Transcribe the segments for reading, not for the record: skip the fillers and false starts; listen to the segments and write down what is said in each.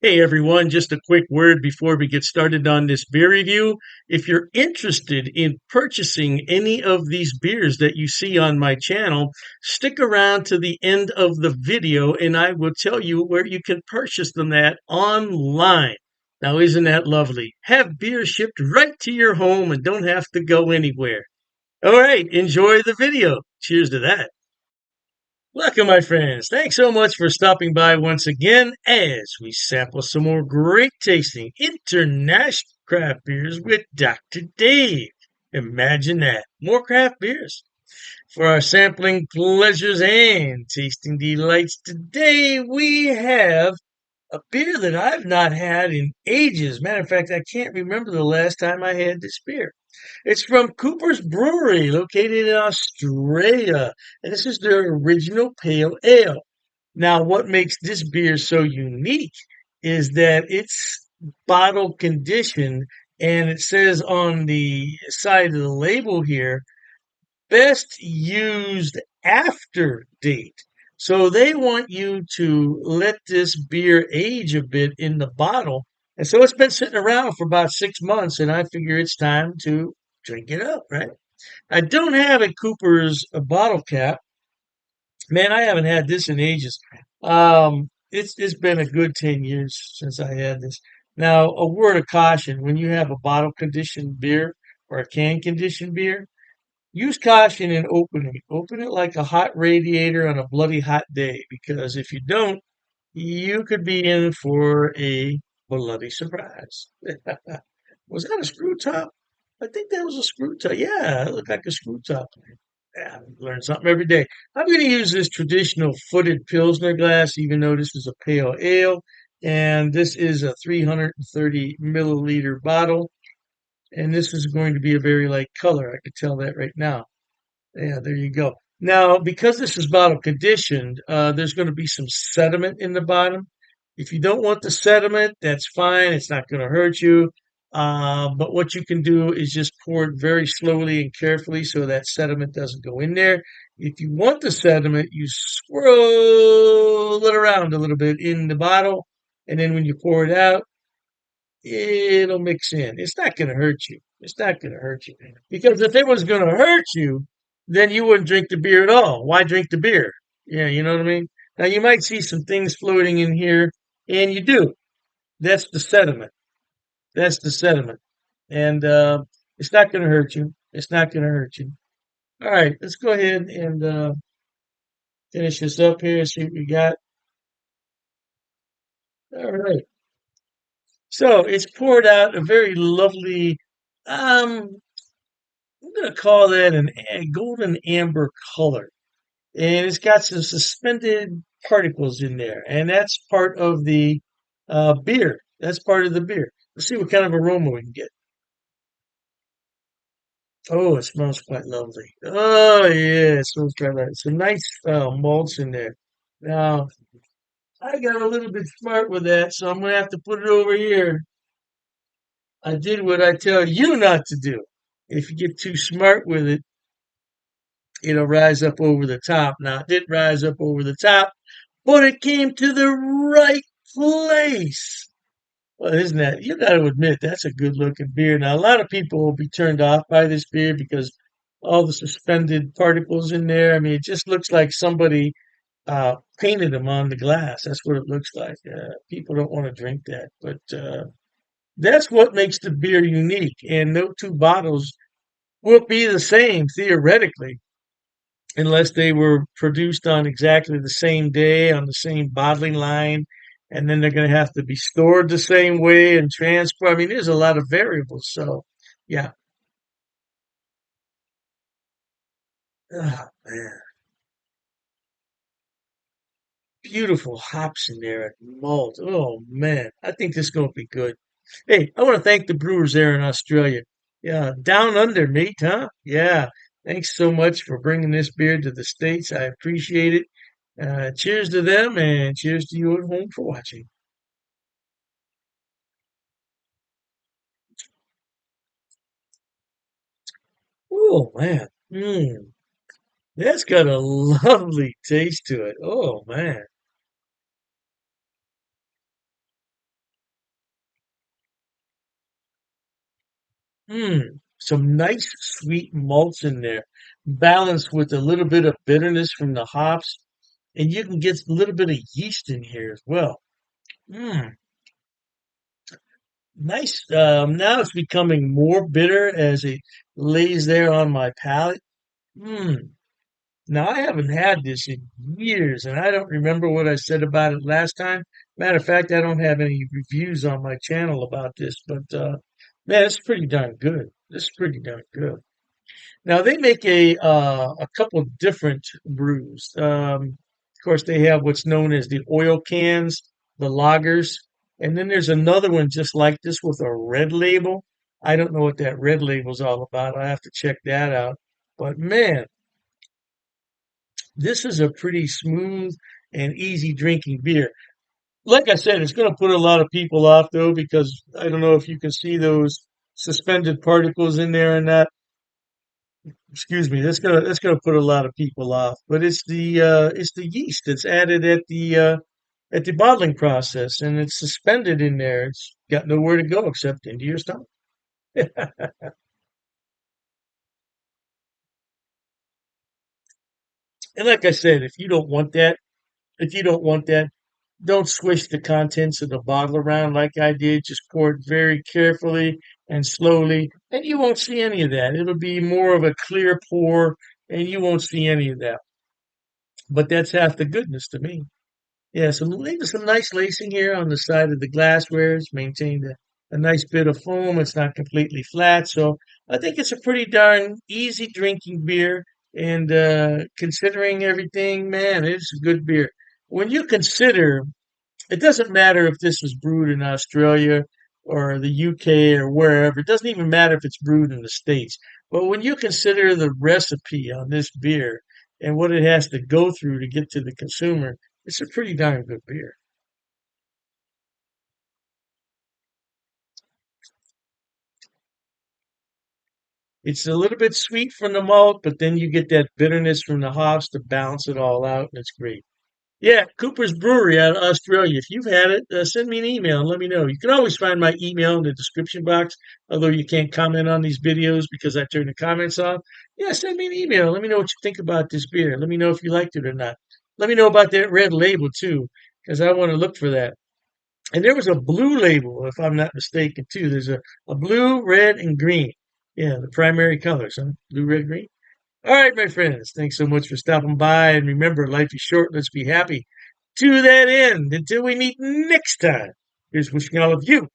Hey everyone, just a quick word before we get started on this beer review. If you're interested in purchasing any of these beers that you see on my channel, stick around to the end of the video and I will tell you where you can purchase them at online. Now, isn't that lovely? Have beer shipped right to your home and don't have to go anywhere. All right, enjoy the video. Cheers to that. Welcome, my friends. Thanks so much for stopping by once again as we sample some more great tasting international craft beers with Dr. Dave. Imagine that. More craft beers. For our sampling pleasures and tasting delights today, we have a beer that I've not had in ages. Matter of fact, I can't remember the last time I had this beer. It's from Cooper's Brewery, located in Australia, and this is their original pale ale. Now, what makes this beer so unique is that it's bottle conditioned, and it says on the side of the label here, best used after date. So they want you to let this beer age a bit in the bottle. And so it's been sitting around for about 6 months, and I figure it's time to drink it up, right? I don't have a Cooper's bottle cap. Man, I haven't had this in ages. It's been a good 10 years since I had this. Now, a word of caution, when you have a bottle conditioned beer or a can conditioned beer, use caution in opening. Open it like a hot radiator on a bloody hot day, because if you don't, you could be in for a bloody surprise. Was that a screw top? I think that was a screw top. Yeah, it looked like a screw top. Yeah, learn something every day. I'm going to use this traditional footed Pilsner glass, even though this is a pale ale. And this is a 330 milliliter bottle. And this is going to be a very light color. I can tell that right now. Yeah, there you go. Now, because this is bottle conditioned, there's going to be some sediment in the bottom. If you don't want the sediment, that's fine. It's not going to hurt you. But what you can do is just pour it very slowly and carefully so that sediment doesn't go in there. If you want the sediment, you swirl it around a little bit in the bottle. And then when you pour it out, it'll mix in. It's not going to hurt you. It's not going to hurt you. Because if it was going to hurt you, then you wouldn't drink the beer at all. Why drink the beer? Yeah, you know what I mean? Now, you might see some things floating in here, and you do. That's the sediment. That's the sediment. And it's not going to hurt you. It's not going to hurt you. All right, let's go ahead and finish this up here. See what we got. All right. So it's poured out a very lovely, I'm going to call that a golden amber color. And it's got some suspended particles in there. And that's part of the beer. That's part of the beer. Let's see what kind of aroma we can get. Oh, it smells quite lovely. Oh, yeah, it smells quite lovely. Some nice malts in there. Now, I got a little bit smart with that, so I'm going to have to put it over here. I did what I tell you not to do. If you get too smart with it, it'll rise up over the top. Now, it didn't rise up over the top, but it came to the right place. Well, isn't that, you got to admit, that's a good looking beer. Now, a lot of people will be turned off by this beer because all the suspended particles in there. I mean, it just looks like somebody painted them on the glass. That's what it looks like. People don't want to drink that, but that's what makes the beer unique. And no two bottles will be the same theoretically unless they were produced on exactly the same day on the same bottling line, and then they're going to have to be stored the same way and transport. I mean, there's a lot of variables. So, yeah. Oh, man. Beautiful hops in there and malt. Oh, man. I think this is going to be good. Hey, I want to thank the brewers there in Australia. Yeah, down under, mate, huh? Yeah. Thanks so much for bringing this beer to the States. I appreciate it. Cheers to them and cheers to you at home for watching. Oh, man. That's got a lovely taste to it. Oh, man. Some nice sweet malts in there, balanced with a little bit of bitterness from the hops, and you can get a little bit of yeast in here as well. Mm, nice. Now it's becoming more bitter as it lays there on my palate. Mm. Now I haven't had this in years, and I don't remember what I said about it last time. Matter of fact, I don't have any reviews on my channel about this, but man, it's pretty darn good. This is pretty darn good. Now they make a couple different brews. Of course, they have what's known as the oil cans, the lagers, and then there's another one just like this with a red label. I don't know what that red label's all about. I have to check that out. But man, this is a pretty smooth and easy drinking beer. Like I said, it's going to put a lot of people off though, because I don't know if you can see those suspended particles in there and that. Excuse me, that's gonna put a lot of people off. But it's the yeast that's added at the bottling process, and it's suspended in there. It's got nowhere to go except into your stomach. And like I said, if you don't want that, don't swish the contents of the bottle around like I did. Just pour it very carefully and slowly, and you won't see any of that. It'll be more of a clear pour, and you won't see any of that. But that's half the goodness to me. Yeah, some nice lacing here on the side of the glassware. It's maintained a nice bit of foam. It's not completely flat, so I think it's a pretty darn easy drinking beer. And considering everything, man, it's a good beer. When you consider, it doesn't matter if this was brewed in Australia or the UK or wherever. It doesn't even matter if it's brewed in the States. But when you consider the recipe on this beer and what it has to go through to get to the consumer, it's a pretty darn good beer. It's a little bit sweet from the malt, but then you get that bitterness from the hops to balance it all out, and it's great. Yeah, Cooper's Brewery out of Australia. If you've had it, send me an email and let me know. You can always find my email in the description box, although you can't comment on these videos because I turn the comments off. Yeah, send me an email. Let me know what you think about this beer. Let me know if you liked it or not. Let me know about that red label too, because I want to look for that. And there was a blue label, if I'm not mistaken, too. There's a blue, red, and green. Yeah, the primary colors, huh? Blue, red, green. All right, my friends. Thanks so much for stopping by. And remember, life is short. Let's be happy. To that end, until we meet next time, here's wishing all of you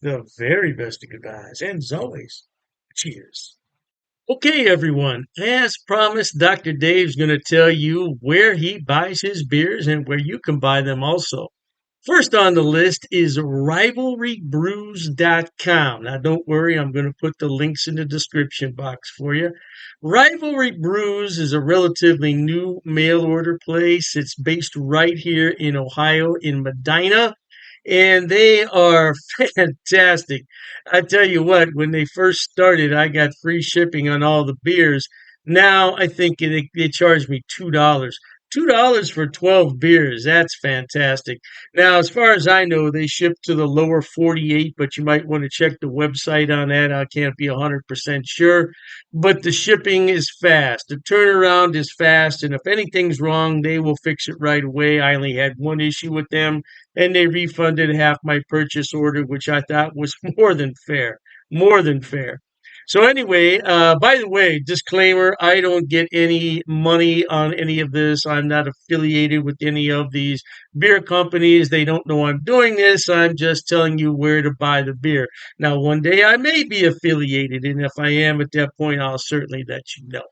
the very best of goodbyes. And as always, cheers. Okay, everyone. As promised, Dr. Dave's going to tell you where he buys his beers and where you can buy them also. First on the list is rivalrybrews.com. Now, don't worry, I'm going to put the links in the description box for you. Rivalry Brews is a relatively new mail order place. It's based right here in Ohio, in Medina, and they are fantastic. I tell you what, when they first started, I got free shipping on all the beers. Now I think they charge me $2. $2 for 12 beers. That's fantastic. Now, as far as I know, they ship to the lower 48, but you might want to check the website on that. I can't be 100% sure, but the shipping is fast. The turnaround is fast, and if anything's wrong, they will fix it right away. I only had one issue with them, and they refunded half my purchase order, which I thought was more than fair. More than fair. So anyway, by the way, disclaimer, I don't get any money on any of this. I'm not affiliated with any of these beer companies. They don't know I'm doing this. I'm just telling you where to buy the beer. Now, one day I may be affiliated, and if I am at that point, I'll certainly let you know.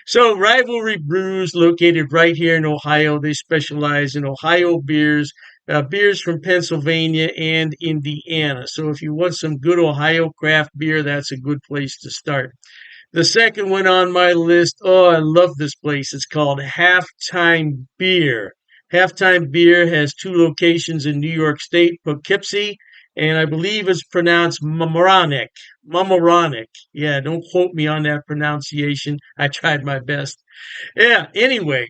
So, Rivalry Brews, located right here in Ohio, they specialize in Ohio beers, beers from Pennsylvania and Indiana. So, if you want some good Ohio craft beer, that's a good place to start. The second one on my list, oh, I love this place. It's called Halftime Beer. Halftime Beer has two locations in New York State, Poughkeepsie, and I believe it's pronounced Mamaroneck. Mamaroneck. Yeah, don't quote me on that pronunciation. I tried my best. Yeah, anyway,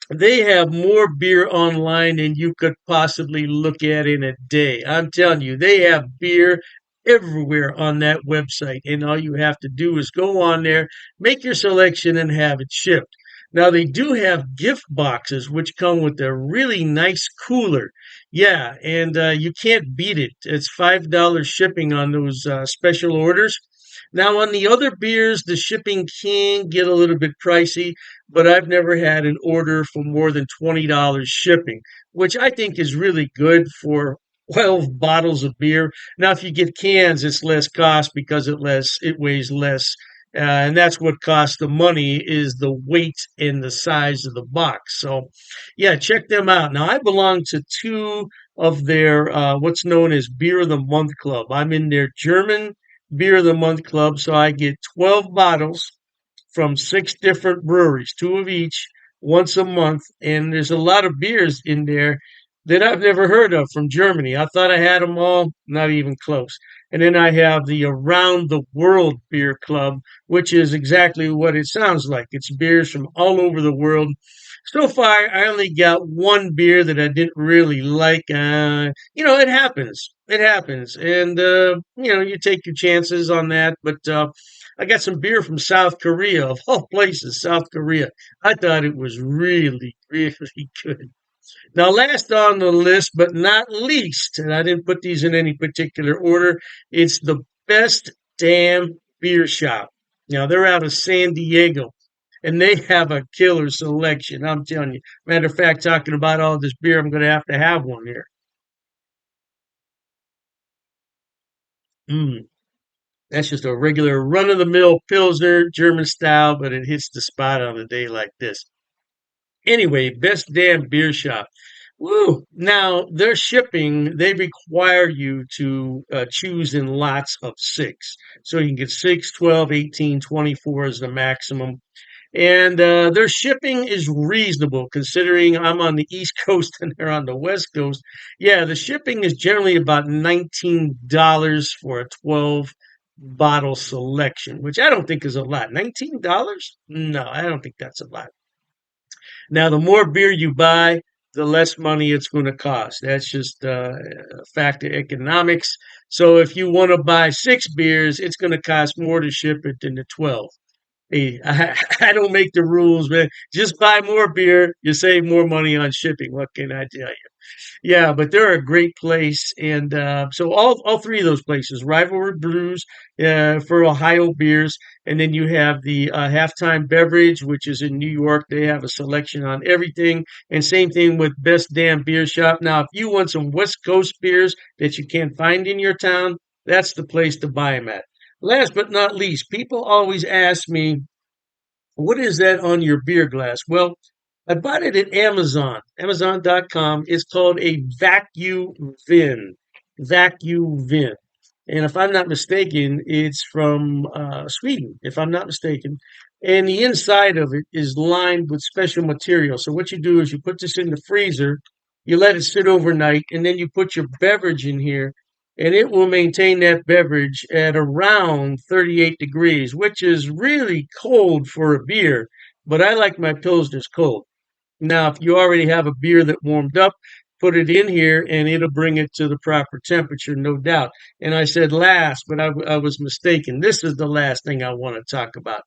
they have more beer online than you could possibly look at in a day. I'm telling you, they have beer everywhere on that website. And all you have to do is go on there, make your selection, and have it shipped. Now, they do have gift boxes, which come with a really nice cooler. Yeah, and you can't beat it. It's $5 shipping on those special orders. Now, on the other beers, the shipping can get a little bit pricey, but I've never had an order for more than $20 shipping, which I think is really good for 12 bottles of beer. Now, if you get cans, it's less cost because it weighs less. And that's what costs the money is the weight and the size of the box. So, yeah, check them out. Now, I belong to two of their what's known as Beer of the Month Club. I'm in their German Beer of the Month Club, so I get 12 bottles from six different breweries, two of each, once a month. And there's a lot of beers in there that I've never heard of from Germany. I thought I had them all, not even close. And then I have the Around the World Beer Club, which is exactly what it sounds like. It's beers from all over the world. So far, I only got one beer that I didn't really like. It happens. It happens. And, you take your chances on that. But I got some beer from South Korea, of all places, South Korea. I thought it was really, really good. Now, last on the list, but not least, and I didn't put these in any particular order, it's the Best Damn Beer Shop. Now, they're out of San Diego, and they have a killer selection. I'm telling you. Matter of fact, talking about all this beer, I'm going to have one here. Mm, that's just a regular run of the mill Pilsner, German style, but it hits the spot on a day like this. Anyway, Best Damn Beer Shop. Woo! Now, their shipping, they require you to choose in lots of six. So you can get 6, 12, 18, 24 is the maximum. And their shipping is reasonable considering I'm on the East Coast and they're on the West Coast. Yeah, the shipping is generally about $19 for a 12 bottle selection, which I don't think is a lot. $19? No, I don't think that's a lot. Now, the more beer you buy, the less money it's going to cost. That's just a fact of economics. So if you want to buy six beers, it's going to cost more to ship it than the 12. Hey, I don't make the rules, man. Just buy more beer. You save more money on shipping. What can I tell you? Yeah, but they're a great place, and so all three of those places, Rivalry Brews for Ohio beers, and then you have the Halftime Beverage, which is in New York. They have a selection on everything, and same thing with Best Damn Beer Shop. Now, if you want some West Coast beers that you can't find in your town, that's the place to buy them at. Last but not least, people always ask me, what is that on your beer glass? Well, I bought it at Amazon, Amazon.com. It's called a vacuum vin. Vacuum vin. And if I'm not mistaken, it's from Sweden, if I'm not mistaken. And the inside of it is lined with special material. So what you do is you put this in the freezer, you let it sit overnight, and then you put your beverage in here, and it will maintain that beverage at around 38 degrees, which is really cold for a beer. But I like my pilsners cold. Now, if you already have a beer that warmed up, put it in here and it'll bring it to the proper temperature, no doubt. And I said last, but I was mistaken. This is the last thing I want to talk about.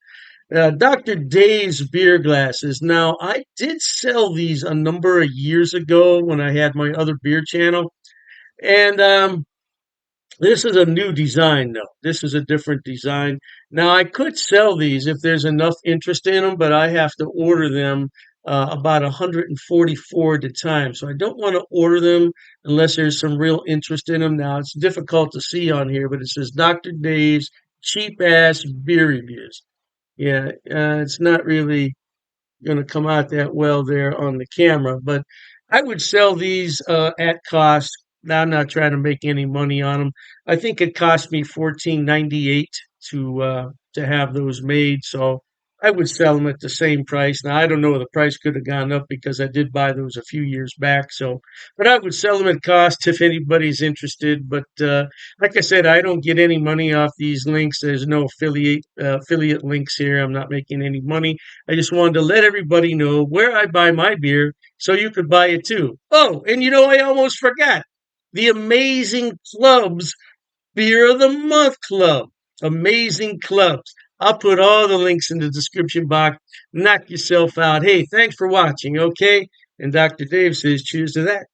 Dr. Dave's beer glasses. Now, I did sell these a number of years ago when I had my other beer channel. And this is a new design, though. This is a different design. Now, I could sell these if there's enough interest in them, but I have to order them about 144 at a time. So I don't want to order them unless there's some real interest in them. Now, it's difficult to see on here, but it says Dr. Dave's cheap ass beer reviews. Yeah, it's not really going to come out that well there on the camera. But I would sell these at cost. Now I'm not trying to make any money on them. I think it cost me 14.98 to have those made. So I would sell them at the same price. Now I don't know, the price could have gone up because I did buy those a few years back. So, but I would sell them at cost if anybody's interested. But like I said, I don't get any money off these links. There's no affiliate links here. I'm not making any money. I just wanted to let everybody know where I buy my beer so you could buy it too. Oh, and I almost forgot the amazing clubs Beer of the Month Club. Amazing clubs. I'll put all the links in the description box. Knock yourself out. Hey, thanks for watching, okay? And Dr. Dave says, cheers to that.